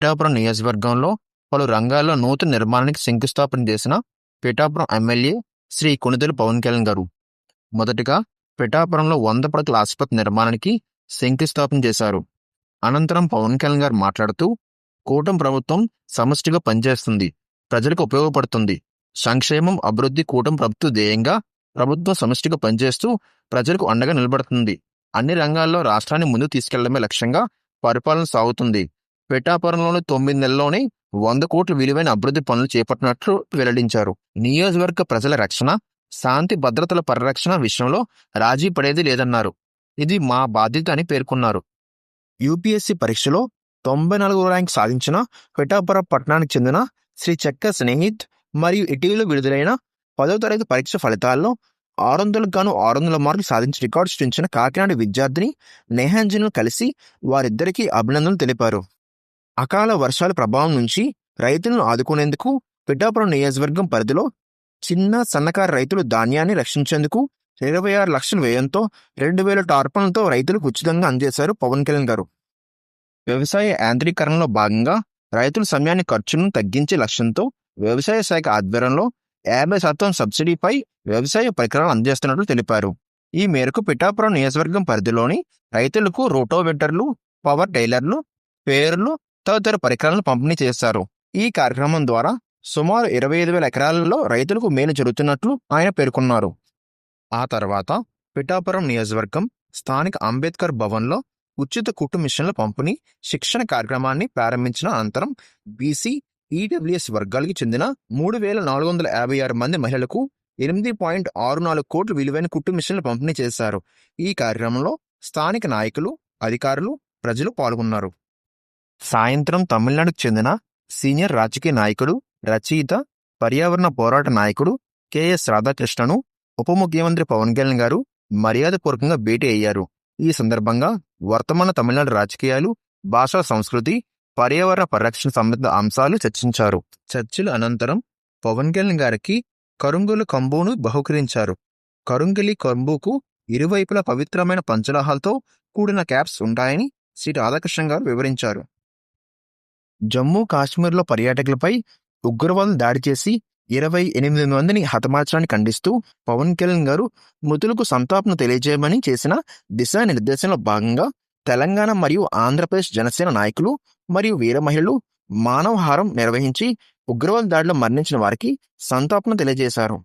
పిఠాపురం నియోజకవర్గంలో పలు రంగాల్లో నూతన నిర్మాణానికి శంకుస్థాపన చేసిన పిఠాపురం ఎమ్మెల్యే శ్రీ కొణిదెల పవన్ కళ్యాణ్ గారు. మొదటగా పిఠాపురంలో 100 పడకల ఆసుపత్రి నిర్మాణానికి శంకుస్థాపన చేశారు. అనంతరం పవన్ కళ్యాణ్ గారు మాట్లాడుతూ, కూటమి ప్రభుత్వం సమష్టిగా పనిచేస్తుంది, ప్రజలకు ఉపయోగపడుతుంది, సంక్షేమం అభివృద్ధి కూటమి ప్రభుత్వ ధ్యేయంగా ప్రభుత్వం సమష్టిగా పనిచేస్తూ ప్రజలకు అండగా నిలబడుతుంది, అన్ని రంగాల్లో రాష్ట్రాన్ని ముందుకు తీసుకెళ్లడమే లక్ష్యంగా పరిపాలన సాగుతుంది, పిఠాపురంలోని 9 నెలల్లోనే 100 కోట్ల విలువైన అభివృద్ధి పనులు చేపట్టినట్లు వెల్లడించారు. నియోజకవర్గ ప్రజల రక్షణ, శాంతి భద్రతల పరిరక్షణ విషయంలో రాజీ పడేది లేదన్నారు. ఇది మా బాధ్యత అని పేర్కొన్నారు. యూపీఎస్సీ పరీక్షలో 94వ ర్యాంక్ సాధించిన పిఠాపురం పట్టణానికి చెందిన శ్రీ చెక్క స్నేహిత్ మరియు ఇటీవల విడుదలైన 10వ తరగతి పరీక్ష ఫలితాల్లో 600కు గాను 600 మార్కులు సాధించి రికార్డు సృష్టించిన కాకినాడ విద్యార్థిని నేహాంజన్ను కలిసి వారిద్దరికీ అభినందనలు తెలిపారు. అకాల వర్షాల ప్రభావం నుంచి రైతులను ఆదుకునేందుకు పిఠాపురం నియోజకవర్గం పరిధిలో చిన్న సన్నకారు రైతులు ధాన్యాన్ని రక్షించేందుకు 26 లక్షల వ్యయంతో 2000 టార్పన్లతో రైతులకు ఉచితంగా అందజేశారు పవన్ కళ్యాణ్ గారు. వ్యవసాయ యాంత్రీకరణలో భాగంగా రైతుల సమయాన్ని ఖర్చులను తగ్గించే లక్ష్యంతో వ్యవసాయ శాఖ ఆధ్వర్యంలో 50% సబ్సిడీపై వ్యవసాయ పరికరాలు అందజేస్తున్నట్లు తెలిపారు. ఈ మేరకు పిఠాపురం నియోజకవర్గం పరిధిలోని రైతులకు రోటోవేటర్లు, పవర్ టైలర్లు, పేర్లు తదితర పరికరాలను పంపిణీ చేశారు. ఈ కార్యక్రమం ద్వారా సుమారు 25,000 ఎకరాలలో రైతులకు మేలు జరుగుతున్నట్లు ఆయన పేర్కొన్నారు. ఆ తర్వాత పిఠాపురం నియోజకవర్గం స్థానిక అంబేద్కర్ భవన్లో ఉచిత కుట్టు మిషన్ల పంపిణీ శిక్షణ కార్యక్రమాన్ని ప్రారంభించిన అనంతరం బీసీ, ఈడబ్ల్యూఎస్ వర్గాలకు చెందిన 3,456 మంది మహిళలకు 8.64 కోట్ల విలువైన కుట్టు మిషన్లు పంపిణీ చేశారు. ఈ కార్యక్రమంలో స్థానిక నాయకులు, అధికారులు, ప్రజలు పాల్గొన్నారు. సాయంత్రం తమిళనాడుకు చెందిన సీనియర్ రాజకీయ నాయకుడు, రచయిత, పర్యావరణ పోరాట నాయకుడు కెఎస్ రాధాకృష్ణను ఉప ముఖ్యమంత్రి పవన్ కళ్యాణ్ గారు మర్యాదపూర్వకంగా భేటీ అయ్యారు. ఈ సందర్భంగా వర్తమాన తమిళనాడు రాజకీయాలు, భాషా సంస్కృతి, పర్యావరణ పరిరక్షణ సంబంధిత అంశాలు చర్చించారు. చర్చల అనంతరం పవన్ కళ్యాణ్ గారికి కరుంగలి కంబును బహుకరించారు. కరుంగలి కంబుకు ఇరువైపులా పవిత్రమైన పంచలోహాలతో కూడిన క్యాప్స్ ఉంటాయని శ్రీ రాధాకృష్ణ గారు వివరించారు. జమ్మూ కాశ్మీర్లో పర్యాటకులపై ఉగ్రవాదులు దాడి చేసి 28 మందిని హతమార్చడాన్ని ఖండిస్తూ పవన్ కళ్యాణ్ గారు మృతులకు సంతాపన తెలియజేయమని చేసిన దిశానిర్దేశంలో భాగంగా తెలంగాణ మరియు ఆంధ్రప్రదేశ్ జనసేన నాయకులు మరియు వీర మహిళలు మానవహారం నిర్వహించి ఉగ్రవాద దాడిలో మరణించిన వారికి సంతాపన తెలియజేశారు.